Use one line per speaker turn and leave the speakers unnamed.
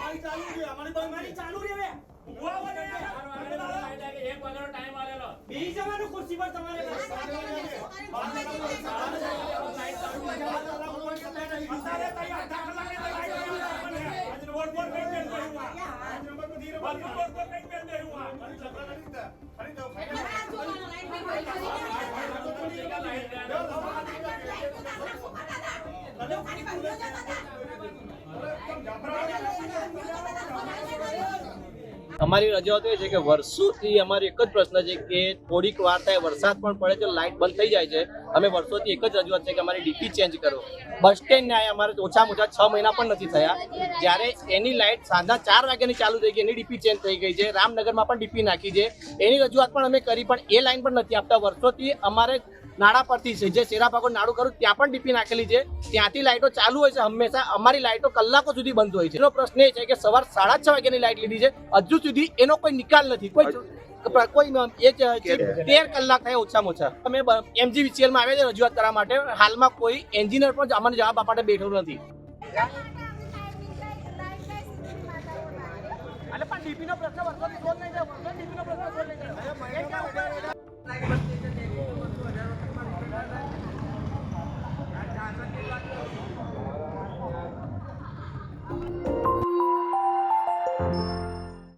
અમારી ચાલુ રે હવે ઉભો ને એક વાગ્યાનો ટાઈમ આલેલો બેહી જવાનું ખુરશી પર તમારે
અમારી રજૂઆત એ છે કે વર્ષોથી અમારો એક જ પ્રશ્ન છે કે થોડીક વાર થાય વરસાદ પણ પડે તો લાઇટ બંધ થઈ જાય છે. અમે વર્ષોથી એક જ રજૂઆત છે કે અમારી ડીપી ચેન્જ કરો. બસ સ્ટેન્ડ ને અમારે ઓછામાં ઓછા 6 મહિના પણ નથી થયા, જ્યારે એની લાઇટ સાંજના 4 વાગ્યાની ચાલુ થઈ ગઈ, એની ડીપી ચેન્જ થઈ ગઈ છે. રામનગરમાં પણ ડીપી નાખી છે, એની રજૂઆત પણ અમે કરી, પણ એ લાઇન પણ નથી આપતા. વર્ષોથી અમારે નાળા પરથી છે જે શેરાપાગોળ નાડું કરું ત્યાં પણ ડીપી નાખેલી છે, ત્યાંથી લાઇટો ચાલુ હોય છે હંમેશા. અમારી લાઇટો કલાકો સુધી બંધ હોય છે. એનો પ્રશ્ન એ છે કે સવાર 6:30 વાગ્યાની લાઇટ લીધી છે, હજુ સુધી એનો કોઈ નિકાલ નથી. કોઈ 13 કલાક થયા ઓછામાં ઓછા. અમે MGVCL માં આવ્યા છે રજૂઆત કરવા માટે. હાલમાં કોઈ એન્જિનિયર પણ અમને જવાબ આપવા માટે બેઠો નથી. એટલે પણ ડીપી નો પ્રશ્ન વર્ષોથી સોલ્વ નહીં થાય. વર્ષોથી ડીપી નો પ્રશ્ન સોલ્વ નહીં થાય.